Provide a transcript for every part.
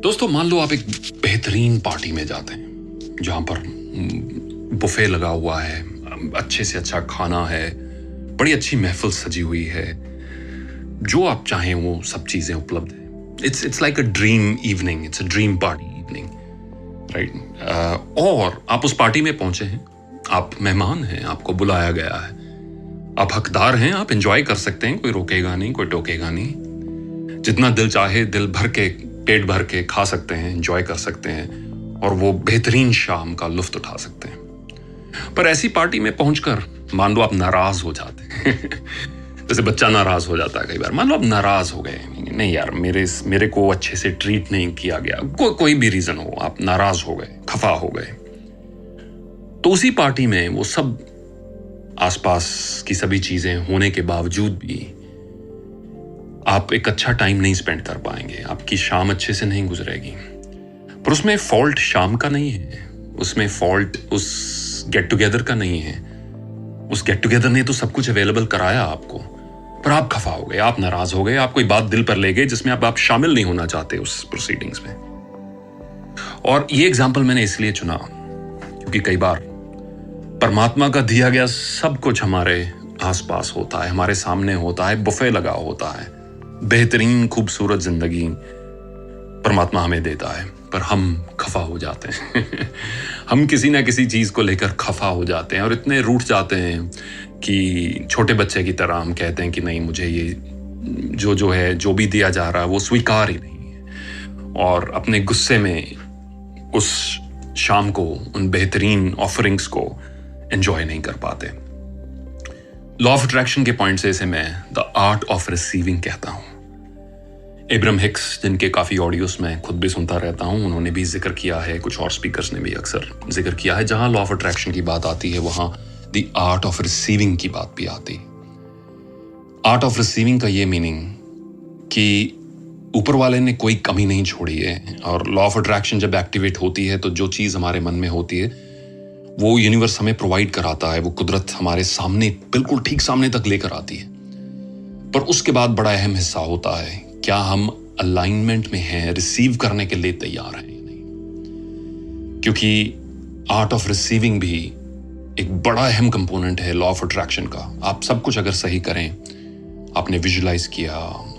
दोस्तों, मान लो आप एक बेहतरीन पार्टी में जाते हैं जहां पर बुफे लगा हुआ है, अच्छे से अच्छा खाना है, बड़ी अच्छी महफिल सजी हुई है, जो आप चाहें वो सब चीजें उपलब्ध है। It's like a dream evening, it's a dream party evening, right. और आप उस पार्टी में पहुंचे हैं, आप मेहमान हैं, आपको बुलाया गया है, आप हकदार हैं, आप एंजॉय कर सकते हैं, कोई रोकेगा नहीं, कोई टोकेगा नहीं, जितना दिल चाहे दिल भर के पेट भर के खा सकते हैं, एंजॉय कर सकते हैं और वो बेहतरीन शाम का लुत्फ उठा सकते हैं। पर ऐसी पार्टी में पहुंचकर मान लो आप नाराज हो जाते हैं जैसे बच्चा नाराज हो जाता है कई बार। मान लो आप नाराज हो गए, नहीं यार मेरे को अच्छे से ट्रीट नहीं किया गया, कोई भी रीजन हो, आप नाराज हो गए, खफा हो गए। तो उसी पार्टी में वो सब आसपास की सभी चीजें होने के बावजूद भी आप एक अच्छा टाइम नहीं स्पेंड कर पाएंगे, आपकी शाम अच्छे से नहीं गुजरेगी। पर उसमें फॉल्ट शाम का नहीं है, उसमें फॉल्ट उस गेट टुगेदर का नहीं है। उस गेट टुगेदर ने तो सब कुछ अवेलेबल कराया आपको, पर आप खफा हो गए, आप नाराज हो गए, आप कोई बात दिल पर ले गए जिसमें आप शामिल नहीं होना चाहते उस प्रोसीडिंग्स में। और ये एग्जाम्पल मैंने इसलिए चुना क्योंकि कई बार परमात्मा का दिया गया सब कुछ हमारे आसपास होता है, हमारे सामने होता है, बुफे लगा होता है, बेहतरीन खूबसूरत जिंदगी परमात्मा हमें देता है, पर हम खफा हो जाते हैं हम किसी ना किसी चीज को लेकर खफा हो जाते हैं और इतने रूठ जाते हैं कि छोटे बच्चे की तरह हम कहते हैं कि नहीं, मुझे ये जो है, जो भी दिया जा रहा है वो स्वीकार ही नहीं है, और अपने गुस्से में उस शाम को, उन बेहतरीन ऑफरिंग्स को एंजॉय नहीं कर पाते। लॉ ऑफ अट्रैक्शन के पॉइंट से इसे मैं द आर्ट ऑफ रिसीविंग कहता हूं। एब्राहम हिक्स, जिनके काफी ऑडियोस में खुद भी सुनता रहता हूं, उन्होंने भी जिक्र किया है, कुछ और स्पीकर्स ने भी अक्सर जिक्र किया है, जहां लॉ ऑफ अट्रैक्शन की बात आती है वहां द आर्ट ऑफ रिसीविंग की बात भी आती है। आर्ट ऑफ रिसीविंग का ये मीनिंग कि ऊपर वाले ने कोई कमी नहीं छोड़ी है, और लॉ ऑफ अट्रैक्शन जब एक्टिवेट होती है तो जो चीज हमारे मन में होती है वो यूनिवर्स हमें प्रोवाइड कराता है, वो कुदरत हमारे सामने, बिल्कुल ठीक सामने तक लेकर आती है। पर उसके बाद बड़ा अहम हिस्सा होता है, क्या हम अलाइनमेंट में हैं, रिसीव करने के लिए तैयार हैं या नहीं। क्योंकि आर्ट ऑफ रिसीविंग भी एक बड़ा अहम कंपोनेंट है लॉ ऑफ अट्रैक्शन का। आप सब कुछ अगर सही करें, आपने विजुलाइज किया,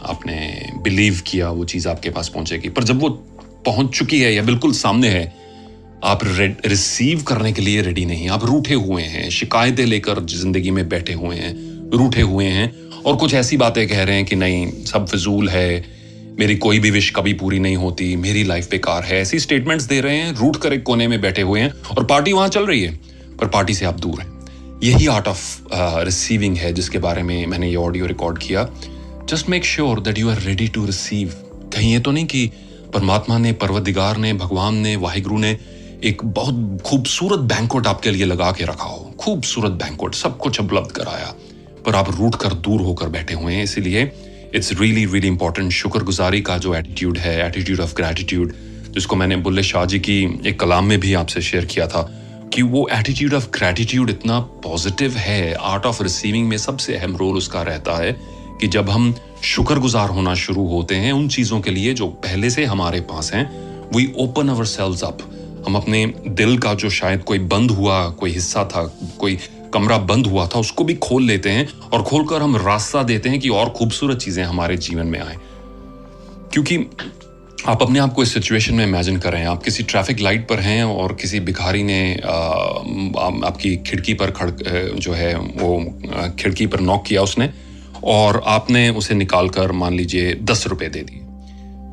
आपने बिलीव किया, वो चीज आपके पास पहुंचेगी। पर जब वो पहुंच चुकी है या बिल्कुल सामने है, आप रिसीव करने के लिए रेडी नहीं, आप रूठे हुए हैं, शिकायतें लेकर जिंदगी में बैठे हुए हैं, रूठे हुए हैं, और कुछ ऐसी बातें कह रहे हैं कि नहीं, सब फिजूल है, मेरी कोई भी विश कभी पूरी नहीं होती, मेरी लाइफ बेकार है, ऐसी स्टेटमेंट्स दे रहे हैं, रूठ कर एक कोने में बैठे हुए हैं, और पार्टी वहां चल रही है, पर पार्टी से आप दूर हैं। यही आर्ट ऑफ रिसीविंग है जिसके बारे में मैंने ये ऑडियो रिकॉर्ड किया। Just make sure that you are ready to receive. कहीं ये तो नहीं कि परमात्मा ने, परवरदिगार ने, भगवान ने, वाहिगुरु ने एक बहुत खूबसूरत बैंक्वेट आपके लिए लगा के रखा हो, खूबसूरत बैंक्वेट, सब कुछ उपलब्ध कराया, पर आप रूठ कर दूर होकर बैठे हुए हैं। इसीलिए इट्स रियली रियली इंपॉर्टेंट शुक्रगुजारी का जो एटीट्यूड है, एटीट्यूड ऑफ ग्रैटिट्यूड, जिसको मैंने बुल्ले शाह जी की एक कलाम में भी आपसे शेयर किया था, कि वो एटीट्यूड ऑफ ग्रैटिट्यूड इतना पॉजिटिव है। आर्ट ऑफ रिसीविंग में सबसे अहम रोल उसका रहता है कि जब हम शुक्रगुजार होना शुरू होते हैं उन चीजों के लिए जो पहले से हमारे पास हैं, वी ओपन अवरसेल्व्स अप। हम अपने दिल का जो शायद कोई बंद हुआ, कोई हिस्सा था, कोई कमरा बंद हुआ था, उसको भी खोल लेते हैं, और खोलकर हम रास्ता देते हैं कि और खूबसूरत चीजें हमारे जीवन में आए। क्योंकि आप अपने आप को इस सिचुएशन में इमेजिन करें, आप किसी ट्रैफिक लाइट पर हैं और किसी भिखारी ने आपकी खिड़की पर जो है वो खिड़की पर नॉक किया उसने, और आपने उसे निकालकर मान लीजिए 10 रुपए दे दिए,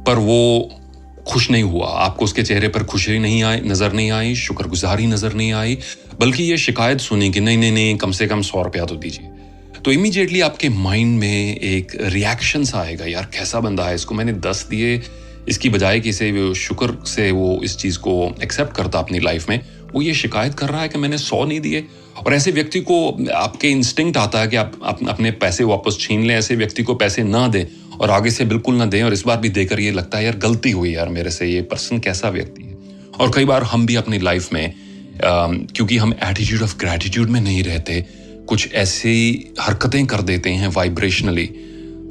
पर वो खुश नहीं हुआ। आपको उसके चेहरे पर खुशी नहीं आई, नजर नहीं आई, शुक्रगुजारी नजर नहीं आई, बल्कि ये शिकायत सुनी कि नहीं नहीं नहीं, कम से कम 100 रुपया तो दीजिए। तो इमीडिएटली आपके माइंड में एक रिएक्शन सा आएगा, यार कैसा बंदा है, इसको मैंने 10 दिए, इसकी बजाय कि इसे वो शुक्र से वो इस चीज को एक्सेप्ट करता अपनी लाइफ में, वो ये शिकायत कर रहा है कि मैंने 100 नहीं दिए। और ऐसे व्यक्ति को आपके इंस्टिंक्ट आता है कि आप अपने पैसे वापस छीन लें, ऐसे व्यक्ति को पैसे ना दें और आगे से बिल्कुल ना दें, और इस बार भी देकर ये लगता है यार गलती हुई यार मेरे से, ये पर्सन कैसा व्यक्ति है। और कई बार हम भी अपनी लाइफ में क्योंकि हम एटीट्यूड ऑफ ग्रैटिट्यूड में नहीं रहते, कुछ ऐसी हरकतें कर देते हैं वाइब्रेशनली,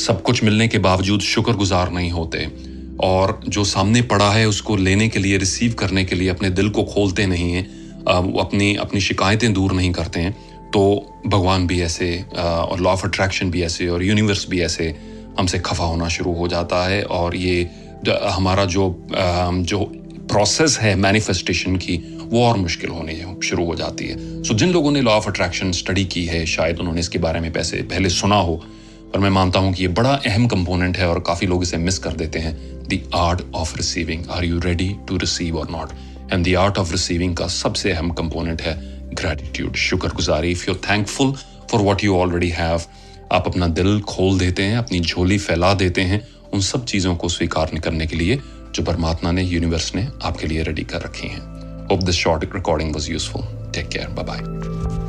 सब कुछ मिलने के बावजूद शुक्रगुजार नहीं होते, और जो सामने पड़ा है उसको लेने के लिए, रिसीव करने के लिए अपने दिल को खोलते नहीं हैं, वो अपनी शिकायतें दूर नहीं करते हैं, तो भगवान भी ऐसे और लॉ ऑफ अट्रैक्शन भी ऐसे और यूनिवर्स भी ऐसे हमसे खफा होना शुरू हो जाता है। और ये हमारा जो प्रोसेस है मैनिफेस्टेशन की, वो और मुश्किल होने शुरू हो जाती है। सो जिन लोगों ने लॉ ऑफ अट्रैक्शन स्टडी की है, शायद उन्होंने इसके बारे में पहले सुना हो, और मैं मानता हूं कि ये बड़ा अहम कंपोनेंट है और काफ़ी लोग इसे मिस कर देते हैं। The art of receiving, are you ready to receive or not? And the art of receiving का सबसे अहम कंपोनेंट है ग्रैटिट्यूड, शुक्रगुजारी। If you are thankful for what you already have, आप अपना दिल खोल देते हैं, अपनी झोली फैला देते हैं उन सब चीज़ों को स्वीकार करने के लिए जो परमात्मा ने, यूनिवर्स ने आपके लिए रेडी कर रखी हैं। Hope this short recording was useful. Take care, bye bye.